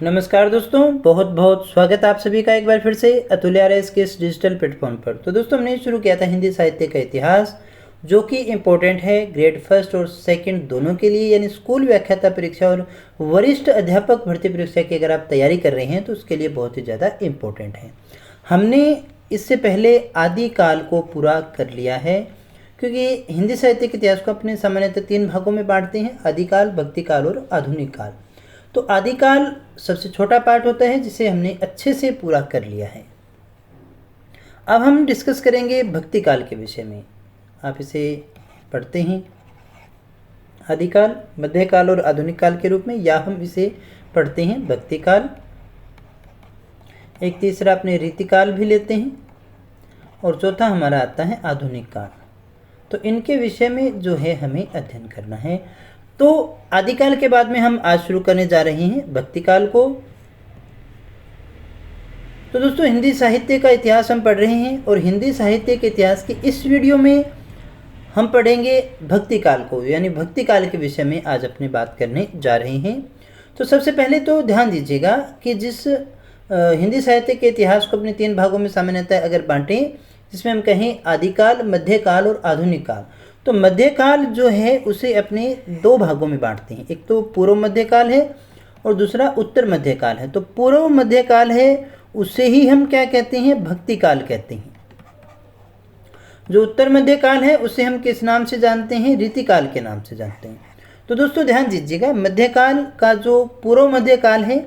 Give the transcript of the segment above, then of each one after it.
नमस्कार दोस्तों, बहुत बहुत स्वागत आप सभी का एक बार फिर से अतुल्य आरएस के इस डिजिटल प्लेटफॉर्म पर। तो दोस्तों, हमने शुरू किया था हिंदी साहित्य का इतिहास, जो कि इम्पोर्टेंट है ग्रेड फर्स्ट और सेकंड दोनों के लिए, यानी स्कूल व्याख्याता परीक्षा और वरिष्ठ अध्यापक भर्ती परीक्षा की अगर आप तैयारी कर रहे हैं तो उसके लिए बहुत ही ज़्यादा इम्पोर्टेंट है। हमने इससे पहले आदिकाल को पूरा कर लिया है, क्योंकि हिंदी साहित्य के इतिहास को अपने सामान्यतः 3 भागों में बांटते हैं: आदिकाल, भक्तिकाल और आधुनिक काल। तो आदिकाल सबसे छोटा पार्ट होता है, जिसे हमने अच्छे से पूरा कर लिया है। अब हम डिस्कस करेंगे भक्तिकाल के विषय में। आप इसे पढ़ते हैं आदिकाल, मध्यकाल और आधुनिक काल के रूप में, या हम इसे पढ़ते हैं भक्तिकाल। एक तीसरा अपने रीतिकाल भी लेते हैं, और चौथा हमारा आता है आधुनिक काल। तो इनके विषय में जो है हमें अध्ययन करना है। तो आदिकाल के बाद में हम आज शुरू करने जा रहे हैं भक्तिकाल को। तो दोस्तों, हिंदी साहित्य का इतिहास हम पढ़ रहे हैं, और हिंदी साहित्य के इतिहास के इस वीडियो में हम पढ़ेंगे भक्तिकाल को, यानी भक्तिकाल के विषय में आज अपनी बात करने जा रहे हैं। तो सबसे पहले तो ध्यान दीजिएगा कि जिस हिंदी साहित्य के इतिहास को अपने 3 भागों में सामान्यतः अगर बांटें, जिसमें हम कहें आदिकाल, मध्यकाल और आधुनिक काल, तो मध्यकाल जो है उसे अपने 2 भागों में बांटते हैं। एक तो पूर्व मध्यकाल है और दूसरा उत्तर मध्यकाल है। तो पूर्व मध्यकाल है उसे ही हम क्या कहते हैं? भक्तिकाल कहते हैं। जो उत्तर मध्यकाल है उसे हम किस नाम से जानते हैं? रीतिकाल के नाम से जानते हैं। तो दोस्तों ध्यान दीजिएगा, मध्यकाल का जो पूर्व मध्यकाल है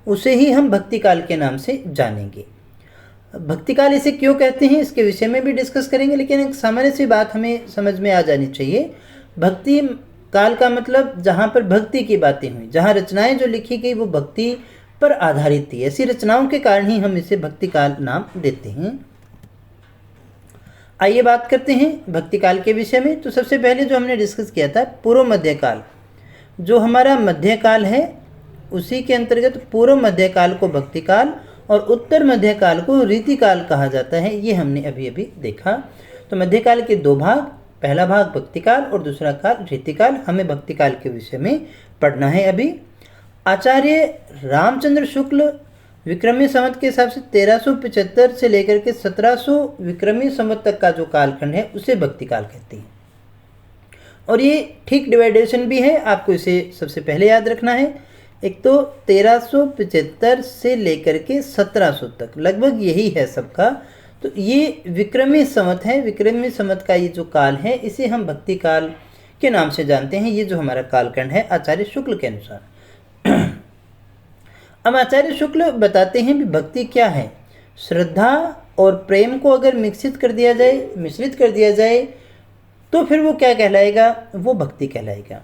उसे ही हम भक्तिकाल के नाम से जानेंगे। भक्तिकाल इसे क्यों कहते हैं इसके विषय में भी डिस्कस करेंगे, लेकिन एक सामान्य सी बात हमें समझ में आ जानी चाहिए। भक्ति काल का मतलब जहाँ पर भक्ति की बातें हुई, जहाँ रचनाएं जो लिखी गई वो भक्ति पर आधारित थी, ऐसी रचनाओं के कारण ही हम इसे भक्तिकाल नाम देते हैं। आइए बात करते हैं भक्तिकाल के विषय में। तो सबसे पहले जो हमने डिस्कस किया था पूर्व मध्यकाल, जो हमारा मध्यकाल है उसी के अंतर्गत पूर्व मध्यकाल को भक्तिकाल और उत्तर मध्यकाल को रीतिकाल कहा जाता है। ये हमने अभी अभी देखा। तो मध्यकाल के 2 भाग, पहला भाग भक्तिकाल और दूसरा काल रीतिकाल। हमें भक्तिकाल के विषय में पढ़ना है अभी। आचार्य रामचंद्र शुक्ल विक्रमी संवत के हिसाब से 1375 से लेकर के 1700 विक्रमी संवत तक का जो कालखंड है उसे भक्तिकाल कहते हैं। और ये ठीक डिवाइडेशन भी है, आपको इसे सबसे पहले याद रखना है। एक तो 1375 से लेकर के 1700 तक, लगभग यही है सबका। तो ये विक्रमी संवत है। विक्रमी संवत का ये जो काल है इसे हम भक्तिकाल के नाम से जानते हैं। ये जो हमारा कालखंड है आचार्य शुक्ल के अनुसार। अब आचार्य शुक्ल बताते हैं कि भक्ति क्या है। श्रद्धा और प्रेम को अगर मिश्रित कर दिया जाए तो फिर वो क्या कहलाएगा? वो भक्ति कहलाएगा।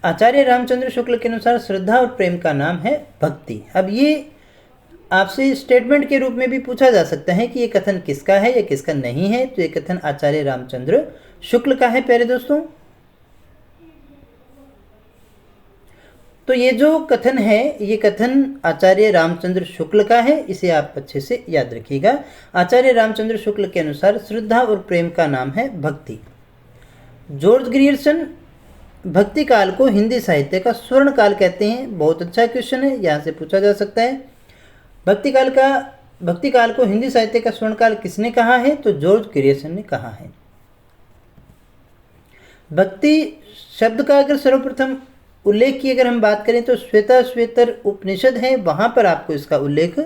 आचार्य रामचंद्र शुक्ल के अनुसार श्रद्धा और प्रेम का नाम है भक्ति। अब ये आपसे स्टेटमेंट के रूप में भी पूछा जा सकता है कि ये कथन किसका है या किसका नहीं है। तो ये कथन आचार्य रामचंद्र शुक्ल का है प्यारे दोस्तों। तो ये जो कथन है ये कथन आचार्य रामचंद्र शुक्ल का है, इसे आप अच्छे से याद रखिएगा। आचार्य रामचंद्र शुक्ल के अनुसार श्रद्धा और प्रेम का नाम है भक्ति। जॉर्ज ग्रियर्सन भक्ति काल को हिंदी साहित्य का स्वर्ण काल कहते हैं। बहुत अच्छा क्वेश्चन है, यहाँ से पूछा जा सकता है। भक्ति काल को हिंदी साहित्य का स्वर्ण काल किसने कहा है? तो जॉर्ज ग्रियर्सन ने कहा है। भक्ति शब्द का अगर सर्वप्रथम उल्लेख की अगर हम बात करें तो श्वेताश्वेतर उपनिषद है, वहाँ पर आपको इसका उल्लेख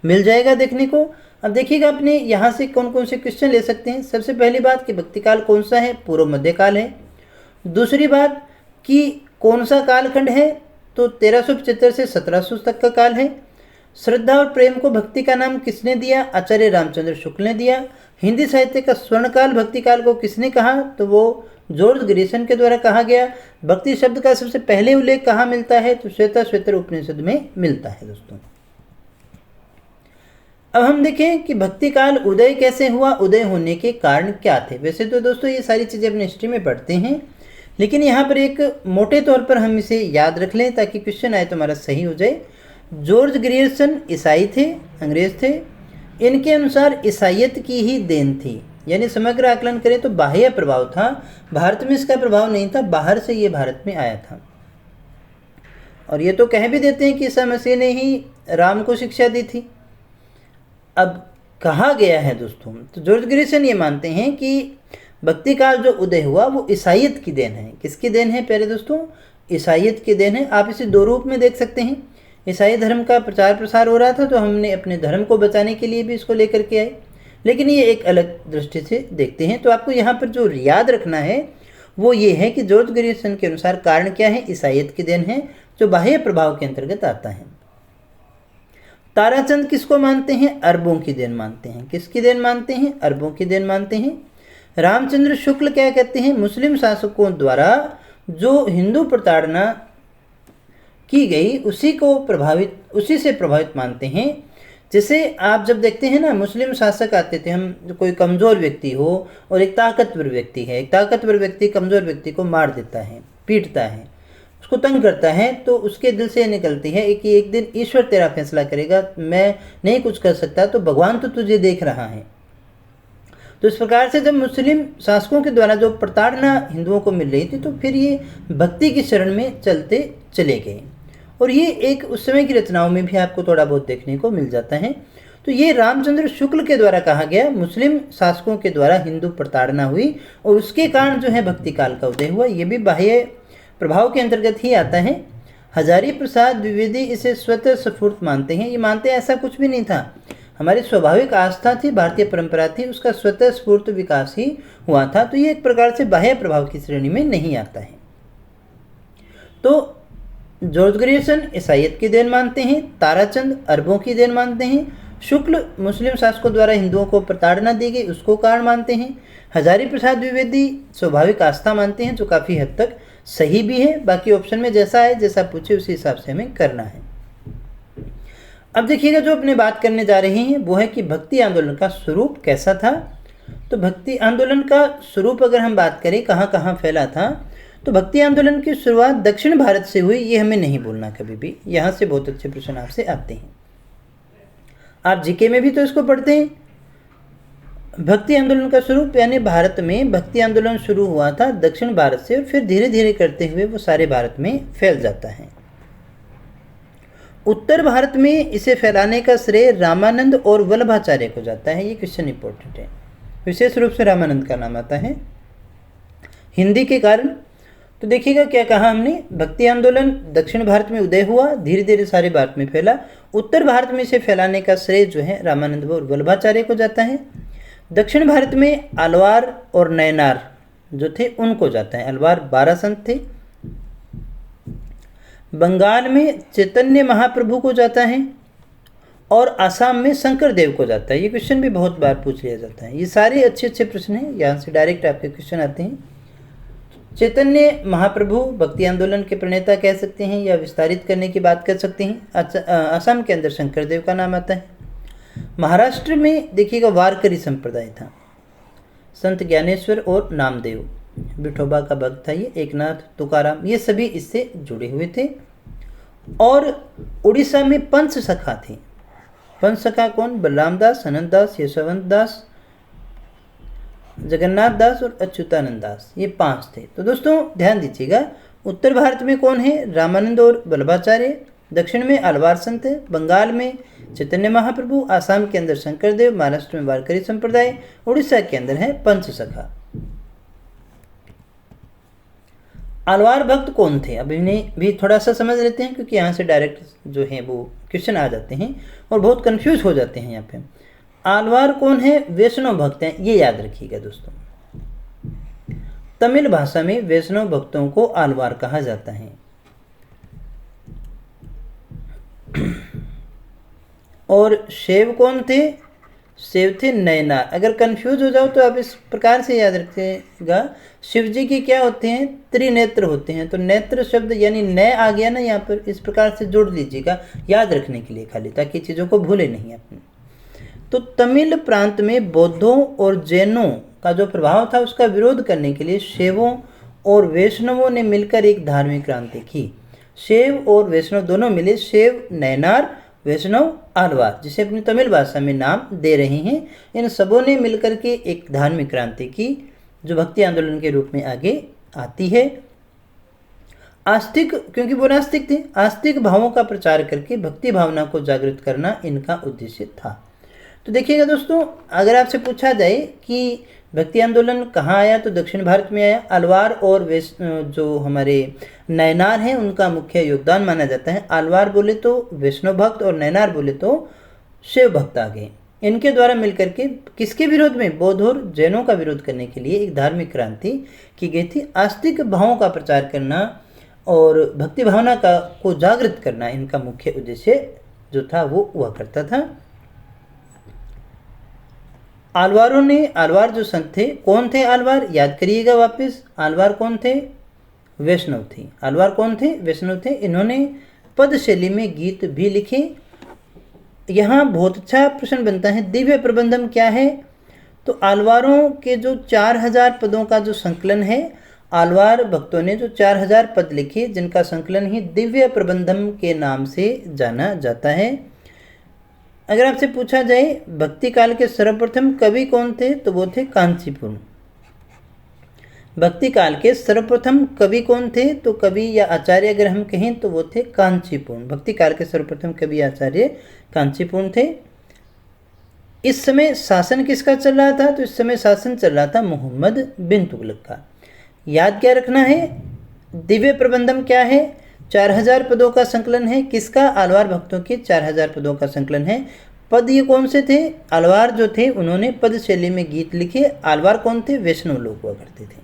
मिल जाएगा देखने को। अब देखिएगा अपने यहाँ से कौन कौन से क्वेश्चन ले सकते हैं। सबसे पहली बात कि भक्तिकाल कौन सा है? पूर्व मध्यकाल है। दूसरी बात कि कौन सा कालखंड है? तो 1375 से 1700 तक का काल है। श्रद्धा और प्रेम को भक्ति का नाम किसने दिया? आचार्य रामचंद्र शुक्ल ने दिया। हिंदी साहित्य का स्वर्णकाल भक्तिकाल को किसने कहा? तो वो जॉर्ज ग्रियर्सन के द्वारा कहा गया। भक्ति शब्द का सबसे पहले उल्लेख कहाँ मिलता है? तो श्वेताश्वेतर उपनिषद में मिलता है दोस्तों। अब हम देखें कि भक्तिकाल उदय कैसे हुआ, उदय होने के कारण क्या थे। वैसे तो दोस्तों ये सारी चीज़ें अपने हिस्ट्री में पढ़ते हैं, लेकिन यहाँ पर एक मोटे तौर पर हम इसे याद रख लें ताकि क्वेश्चन आए तो हमारा सही हो जाए। जॉर्ज ग्रियर्सन ईसाई थे, अंग्रेज थे। इनके अनुसार ईसाइयत की ही देन थी, यानी समग्र आकलन करें तो बाह्य प्रभाव था, भारत में इसका प्रभाव नहीं था, बाहर से ये भारत में आया था। और ये तो कह भी देते हैं कि ईसा मसीह ने ही राम को शिक्षा दी थी। अब कहा गया है दोस्तों, तो जॉर्ज ग्रिसन ये मानते हैं कि भक्ति काल जो उदय हुआ वो ईसाइयत की देन है। किसकी देन है प्यारे दोस्तों? ईसाइयत की देन है। आप इसे दो रूप में देख सकते हैं। ईसाई धर्म का प्रचार प्रसार हो रहा था, तो हमने अपने धर्म को बचाने के लिए भी इसको लेकर के आए, लेकिन ये एक अलग दृष्टि से देखते हैं। तो आपको यहाँ पर जो याद रखना है वो ये है कि जॉर्ज ग्रिसन के अनुसार कारण क्या है? ईसाइयत की देन है, जो बाह्य प्रभाव के अंतर्गत आता है। ताराचंद किसको मानते हैं? अरबों की देन मानते हैं। किसकी देन मानते हैं? अरबों की देन मानते हैं। रामचंद्र शुक्ल क्या कहते हैं? मुस्लिम शासकों द्वारा जो हिंदू प्रताड़ना की गई उसी से प्रभावित मानते हैं। जैसे आप जब देखते हैं ना, मुस्लिम शासक आते थे, हम जो कोई कमज़ोर व्यक्ति हो और एक ताकतवर व्यक्ति है, एक ताकतवर व्यक्ति कमज़ोर व्यक्ति को मार देता है, पीटता है, उसको तंग करता है, तो उसके दिल से निकलती है कि एक दिन ईश्वर तेरा फैसला करेगा, मैं नहीं कुछ कर सकता, तो भगवान तो तुझे देख रहा है। तो इस प्रकार से जब मुस्लिम शासकों के द्वारा जो प्रताड़ना हिंदुओं को मिल रही थी, तो फिर ये भक्ति की शरण में चलते चले गए। और ये एक उस समय की रचनाओं में भी आपको थोड़ा बहुत देखने को मिल जाता है। तो ये रामचंद्र शुक्ल के द्वारा कहा गया, मुस्लिम शासकों के द्वारा हिंदू प्रताड़ना हुई और उसके कारण जो है भक्ति काल का उदय हुआ। ये भी बाह्य प्रभाव के अंतर्गत ही आता है। हजारी प्रसाद द्विवेदी इसे स्वतः स्फूर्त मानते हैं। ये मानते हैं ऐसा कुछ भी नहीं था, हमारी स्वाभाविक आस्था थी, भारतीय परंपरा थी, उसका स्वतः स्फूर्त विकास ही हुआ था। तो ये एक प्रकार से बाह्य प्रभाव की श्रेणी में नहीं आता है। तो जॉर्ज ग्रिसन ईसाइयत की देन मानते हैं, ताराचंद अरबों की देन मानते हैं, शुक्ल मुस्लिम शासकों द्वारा हिंदुओं को प्रताड़ना दी गई उसको कारण मानते हैं, हजारी प्रसाद द्विवेदी स्वाभाविक आस्था मानते हैं, जो काफ़ी हद तक सही भी है। बाकी ऑप्शन में जैसा है, जैसा पूछे उसी हिसाब से हमें करना है। अब देखिएगा, जो अपने बात करने जा रहे हैं वो है कि भक्ति आंदोलन का स्वरूप कैसा था। तो भक्ति आंदोलन का स्वरूप अगर हम बात करें कहाँ कहाँ फैला था, तो भक्ति आंदोलन की शुरुआत दक्षिण भारत से हुई, ये हमें नहीं भूलना कभी भी। यहाँ से बहुत अच्छे प्रश्न आपसे आते हैं, आप जीके में भी तो इसको पढ़ते हैं। भक्ति आंदोलन का स्वरूप यानी भारत में भक्ति आंदोलन शुरू हुआ था दक्षिण भारत से, और फिर धीरे धीरे करते हुए वो सारे भारत में फैल जाता है। उत्तर भारत में इसे फैलाने का श्रेय रामानंद और वल्लभाचार्य को जाता है। ये क्वेश्चन इंपॉर्टेंट है, विशेष रूप से रामानंद का नाम आता है हिंदी के कारण। तो देखिएगा क्या कहा हमने, भक्ति आंदोलन दक्षिण भारत में उदय हुआ, धीरे धीरे सारे भारत में फैला। उत्तर भारत में इसे फैलाने का श्रेय जो है रामानंद और वल्लभाचार्य को जाता है। दक्षिण भारत में अलवार और नयनार जो थे उनको जाता है, अलवार 12 संत थे। बंगाल में चैतन्य महाप्रभु को जाता है और आसाम में शंकर देव को जाता है। ये क्वेश्चन भी बहुत बार पूछ लिया जाता है। ये सारे अच्छे अच्छे प्रश्न हैं, यहाँ से डायरेक्ट आपके क्वेश्चन आते हैं। चैतन्य महाप्रभु भक्ति आंदोलन के प्रणेता कह सकते हैं या विस्तारित करने की बात कर सकते हैं। असम के अंदर शंकर देव का नाम आता है। महाराष्ट्र में देखिएगा वारकरी संप्रदाय था, संत ज्ञानेश्वर और नामदेव, विठोबा का भक्त था ये, एकनाथ, तुकाराम, ये सभी इससे जुड़े हुए थे। और उड़ीसा में पंच सखा थे। पंच सखा कौन? बलराम दास, अनंत दास, यशवंत दास, जगन्नाथ दास और अच्युतानंद दास, ये 5 थे। तो दोस्तों ध्यान दीजिएगा, उत्तर भारत में कौन है? रामानंद और वल्लभाचार्य, दक्षिण में अलवार संत है, बंगाल में चैतन्य महाप्रभु, आसाम के अंदर शंकर देव, महाराष्ट्र में वारकरी संप्रदाय, उड़ीसा के अंदर है पंच सखा। अलवार भक्त कौन थे? अब इन्हें भी थोड़ा सा समझ लेते हैं, क्योंकि यहाँ से डायरेक्ट जो है वो क्वेश्चन आ जाते हैं और बहुत कंफ्यूज हो जाते हैं यहाँ पे। आलवार कौन है? वैष्णव भक्त हैं, ये याद रखिएगा दोस्तों। तमिल भाषा में वैष्णव भक्तों को आलवार कहा जाता है। और शैव कौन थे? शैव थे नयनार। अगर कंफ्यूज हो जाओ तो आप इस प्रकार से याद रखिएगा, शिव जी के क्या होते हैं? त्रिनेत्र होते हैं। तो नेत्र शब्द यानी नय आ गया ना यहाँ पर, इस प्रकार से जोड़ लीजिएगा याद रखने के लिए खाली, ताकि चीज़ों को भूले नहीं अपने। तो तमिल प्रांत में बौद्धों और जैनों का जो प्रभाव था उसका विरोध करने के लिए शैवों और वैष्णवों ने मिलकर एक धार्मिक क्रांति की। शैव और वैष्णव दोनों मिले, शैव नयनार, वैष्णव आलवार, जिसे अपनी तमिल भाषा में नाम दे रहे हैं। इन सबों ने मिलकर के एक धार्मिक क्रांति की, जो भक्ति आंदोलन के रूप में आगे आती है। आस्तिक, क्योंकि वो नास्तिक थे, आस्तिक भावों का प्रचार करके भक्ति भावना को जागृत करना इनका उद्देश्य था। तो देखिएगा दोस्तों, अगर आपसे पूछा जाए कि भक्ति आंदोलन कहाँ आया, तो दक्षिण भारत में आया। अलवार और जो हमारे नयनार हैं उनका मुख्य योगदान माना जाता है। अलवार बोले तो वैष्णव भक्त और नयनार बोले तो शिव भक्त आ गए। इनके द्वारा मिलकर के किसके विरोध में, बौद्ध और जैनों का विरोध करने के लिए एक धार्मिक क्रांति की गई थी। आस्तिक भावों का प्रचार करना और भक्ति भावना को जागृत करना इनका मुख्य उद्देश्य जो था वो हुआ करता था। आलवार जो संत थे, कौन थे आलवार, याद करिएगा वापस, आलवार कौन थे, वैष्णव थे। आलवार कौन थे, वैष्णव थे। इन्होंने पद शैली में गीत भी लिखे। यहाँ बहुत अच्छा प्रश्न बनता है, दिव्य प्रबंधम क्या है। तो आलवारों के जो 4000 पदों का जो संकलन है, आलवार भक्तों ने जो 4000 पद लिखे, जिनका संकलन ही दिव्य प्रबंधम के नाम से जाना जाता है। अगर आपसे पूछा जाए भक्ति काल के सर्वप्रथम कवि कौन थे, तो वो थे कांचीपुरम। भक्ति काल के सर्वप्रथम कवि कौन थे, तो कवि या आचार्य अगर हम कहें तो वो थे कांचीपुरम। भक्ति काल के सर्वप्रथम कवि आचार्य कांचीपुरम थे। इस समय शासन किसका चल रहा था, तो इस समय शासन चल रहा था मोहम्मद बिन तुगलक का। याद क्या रखना है, दिव्य प्रबंधम क्या है, 4000 पदों का संकलन है। किसका, आलवार भक्तों के 4000 पदों का संकलन है। पद ये कौन से थे, आलवार जो थे उन्होंने पद शैली में गीत लिखे। आलवार कौन थे, वैष्णव लोग हुआ करते थे।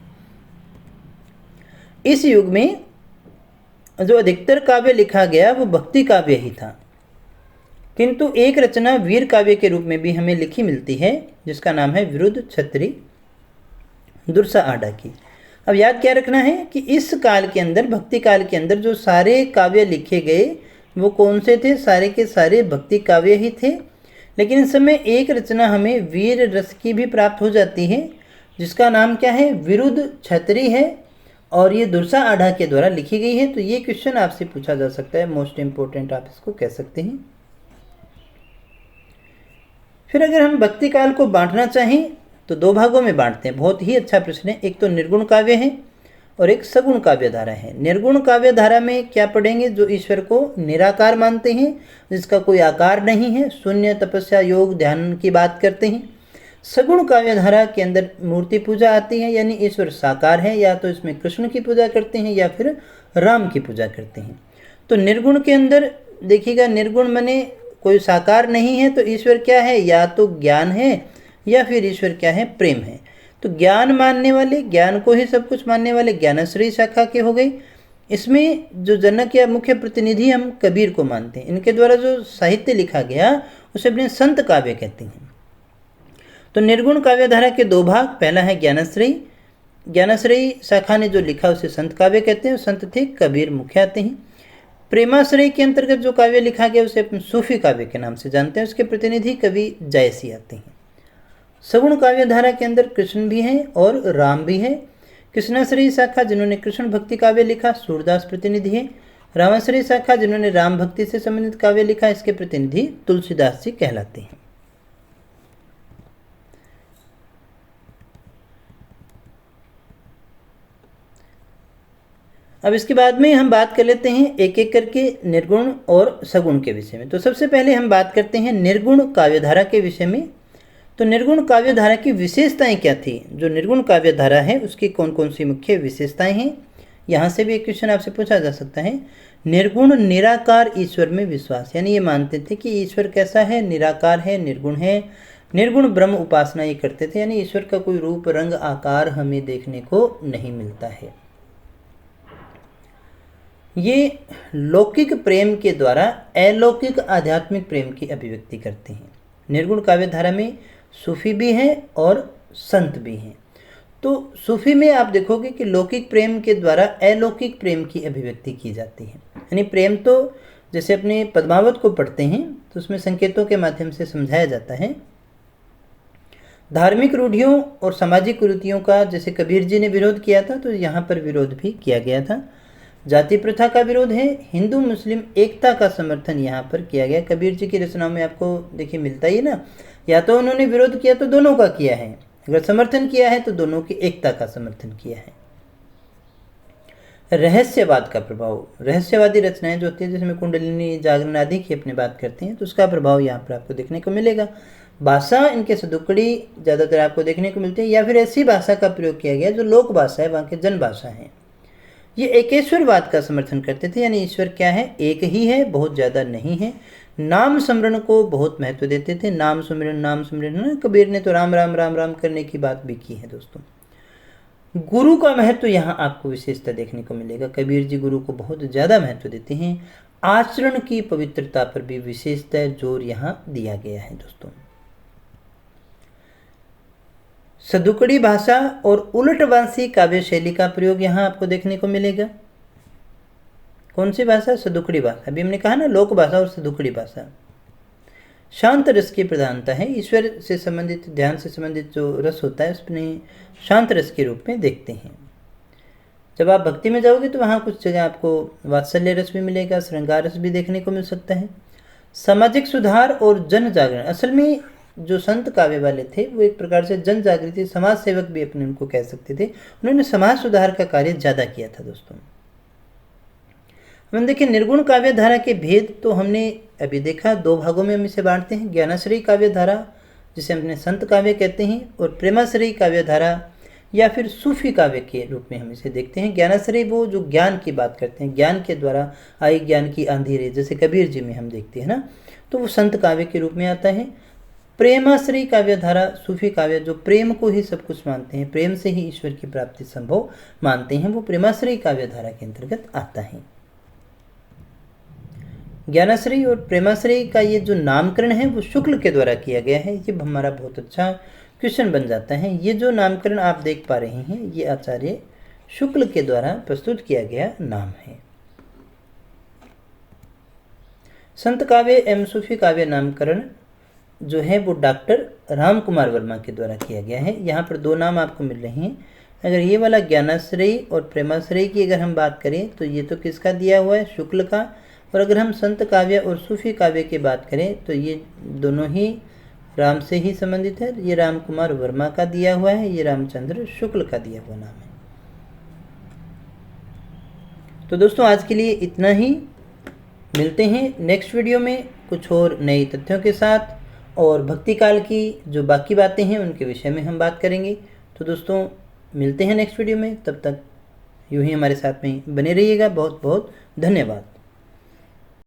इस युग में जो अधिकतर काव्य लिखा गया वो भक्ति काव्य ही था, किंतु एक रचना वीर काव्य के रूप में भी हमें लिखी मिलती है, जिसका नाम है विरुद्ध छत्री दुर्सा आडा की। अब याद क्या रखना है कि इस काल के अंदर, भक्ति काल के अंदर जो सारे काव्य लिखे गए वो कौन से थे, सारे के सारे भक्ति काव्य ही थे। लेकिन इस समय एक रचना हमें वीर रस की भी प्राप्त हो जाती है, जिसका नाम क्या है, विरुद्ध छत्री है, और ये दुर्सा आढ़ा के द्वारा लिखी गई है। तो ये क्वेश्चन आपसे पूछा जा सकता है, मोस्ट इंपोर्टेंट आप इसको कह सकते हैं। फिर अगर हम भक्ति काल को बांटना चाहें तो 2 भागों में बांटते हैं। बहुत ही अच्छा प्रश्न है। एक तो निर्गुण काव्य है और एक सगुण काव्य धारा है। निर्गुण काव्य धारा में क्या पढ़ेंगे, जो ईश्वर को निराकार मानते हैं, जिसका कोई आकार नहीं है, शून्य, तपस्या, योग, ध्यान की बात करते हैं। सगुण काव्य धारा के अंदर मूर्ति पूजा आती है, यानी ईश्वर साकार है, या तो इसमें कृष्ण की पूजा करते हैं या फिर राम की पूजा करते हैं। तो निर्गुण के अंदर देखिएगा, निर्गुण माने कोई साकार नहीं है, तो ईश्वर क्या है, या तो ज्ञान है या फिर ईश्वर क्या है, प्रेम है। तो ज्ञान मानने वाले, ज्ञान को ही सब कुछ मानने वाले ज्ञानश्री शाखा के हो गए। इसमें जो जनक या मुख्य प्रतिनिधि हम कबीर को मानते हैं। इनके द्वारा जो साहित्य लिखा गया उसे अपने संत काव्य कहते हैं। तो निर्गुण काव्य धारा के 2 भाग, पहला है ज्ञानश्री। ज्ञानश्री शाखा ने जो लिखा उसे संत काव्य कहते हैं। संत थे कबीर, मुख्य आते हैं। प्रेमाश्रय के अंतर्गत जो काव्य लिखा गया उसे अपन सूफी काव्य के नाम से जानते हैं। उसके प्रतिनिधि कवि जयसी आते हैं। सगुण काव्य धारा के अंदर कृष्ण भी हैं और राम भी हैं। कृष्णाश्रयी शाखा जिन्होंने कृष्ण भक्ति काव्य लिखा, सूरदास प्रतिनिधि हैं। रामाश्रयी शाखा जिन्होंने राम भक्ति से संबंधित काव्य लिखा, इसके प्रतिनिधि तुलसीदास जी कहलाते हैं। अब इसके बाद में हम बात कर लेते हैं एक एक करके निर्गुण और सगुण के विषय में। तो सबसे पहले हम बात करते हैं निर्गुण काव्य धारा के विषय में। तो निर्गुण काव्य धारा की विशेषताएं क्या थी, जो निर्गुण काव्य धारा है उसकी कौन कौन सी मुख्य विशेषताएं हैं, यहाँ से भी एक क्वेश्चन आपसे पूछा जा सकता है। निर्गुण निराकार ईश्वर में विश्वास, यानी ये मानते थे कि ईश्वर कैसा है, निराकार है, निर्गुण है। निर्गुण ब्रह्म उपासना ये करते थे, यानी ईश्वर का कोई रूप, रंग, आकार हमें देखने को नहीं मिलता है। ये लौकिक प्रेम के द्वारा अलौकिक आध्यात्मिक प्रेम की अभिव्यक्ति करते हैं। निर्गुण काव्य धारा में सूफी भी हैं और संत भी हैं। तो सूफी में आप देखोगे कि लौकिक प्रेम के द्वारा अलौकिक प्रेम की अभिव्यक्ति की जाती है। यानी प्रेम तो जैसे अपने पद्मावत को पढ़ते हैं तो उसमें संकेतों के माध्यम से समझाया जाता है। धार्मिक रूढ़ियों और सामाजिक कुरीतियों का जैसे कबीर जी ने विरोध किया था, तो यहाँ पर विरोध भी किया गया था। जाति प्रथा का विरोध है। हिंदू मुस्लिम एकता का समर्थन यहाँ पर किया गया। कबीर जी की रचनाओं में आपको देखिए मिलता ही ना, या तो उन्होंने विरोध किया तो दोनों का किया है, अगर समर्थन किया है तो दोनों की एकता का समर्थन किया है। रहस्यवाद का प्रभाव, रहस्यवादी रचनाएं जो होती है जिसमें कुंडलिनी जागरण आदि की अपनी बात करते हैं, तो उसका प्रभाव यहाँ पर आपको देखने को मिलेगा। भाषा इनके सदुकड़ी ज़्यादातर आपको देखने को मिलती है, या फिर ऐसी भाषा का प्रयोग किया गया जो लोक भाषा है, वहाँ की जन भाषा है। ये एकेश्वरवाद का समर्थन करते थे, यानी ईश्वर क्या है, एक ही है, बहुत ज़्यादा नहीं है। नाम स्मरण को बहुत महत्व देते थे, नाम सुमिरन, कबीर ने तो राम राम राम राम करने की बात भी की है दोस्तों। गुरु का महत्व यहाँ आपको विशेषता देखने को मिलेगा, कबीर जी गुरु को बहुत ज़्यादा महत्व देते हैं। आचरण की पवित्रता पर भी विशेषता जोर यहाँ दिया गया है दोस्तों। सदुकड़ी भाषा और उलटवंशी काव्य शैली का प्रयोग यहाँ आपको देखने को मिलेगा। कौन सी भाषा, सदुकड़ी भाषा, अभी हमने कहा ना लोक भाषा और सदुकड़ी भाषा। शांत रस की प्रधानता है, ईश्वर से संबंधित, ध्यान से संबंधित जो रस होता है उसमें शांत रस के रूप में देखते हैं। जब आप भक्ति में जाओगे तो वहाँ कुछ जगह आपको वात्सल्य रस भी मिलेगा, श्रृंगार रस भी देखने को मिल सकता है। सामाजिक सुधार और जन जागरण, असल में जो संत काव्य वाले थे वो एक प्रकार से जन जागृति, समाज सेवक भी अपने उनको कह सकते थे। उन्होंने समाज सुधार का कार्य ज़्यादा किया था दोस्तों। हम देखिए निर्गुण काव्य धारा के भेद तो हमने अभी देखा, दो भागों में हम इसे बांटते हैं, ज्ञानाश्रयी काव्य धारा जिसे हमने संत काव्य कहते हैं, और प्रेमाश्रयी काव्य धारा या फिर सूफी काव्य के रूप में हम इसे देखते हैं। ज्ञानाश्रयी वो जो ज्ञान की बात करते हैं, ज्ञान के द्वारा आई ज्ञान की अंधेरे, जैसे कबीर जी में हम देखते हैं ना, तो वो संत काव्य के रूप में आता है। प्रेमाश्रयी काव्य धारा, सूफी काव्य जो प्रेम को ही सब कुछ मानते हैं, प्रेम से ही ईश्वर की प्राप्ति संभव मानते हैं, वो प्रेमाश्रयी काव्य धारा के अंतर्गत आता है। ज्ञानाश्रयी और प्रेमाश्रयी का ये जो नामकरण है वो शुक्ल के द्वारा किया गया है। ये हमारा बहुत अच्छा क्वेश्चन बन जाता है। ये जो नामकरण आप देख पा रहे हैं ये आचार्य शुक्ल के द्वारा प्रस्तुत किया गया नाम है। संत काव्य एवं सूफी काव्य नामकरण जो है वो डॉक्टर राम कुमार वर्मा के द्वारा किया गया है। यहाँ पर दो नाम आपको मिल रहे हैं। अगर ये वाला ज्ञानाश्रयी और प्रेमाश्रयी की अगर हम बात करें तो ये तो किसका दिया हुआ है, शुक्ल का। और अगर हम संत काव्य और सूफी काव्य की बात करें तो ये दोनों ही राम से ही संबंधित है। ये राम कुमार वर्मा का दिया हुआ है, ये रामचंद्र शुक्ल का दिया हुआ नाम है। तो दोस्तों आज के लिए इतना ही, मिलते हैं नेक्स्ट वीडियो में कुछ और नए तथ्यों के साथ, और भक्ति काल की जो बाकी बातें हैं उनके विषय में हम बात करेंगे। तो दोस्तों मिलते हैं नेक्स्ट वीडियो में, तब तक यूं ही हमारे साथ में बने रहिएगा। बहुत बहुत धन्यवाद।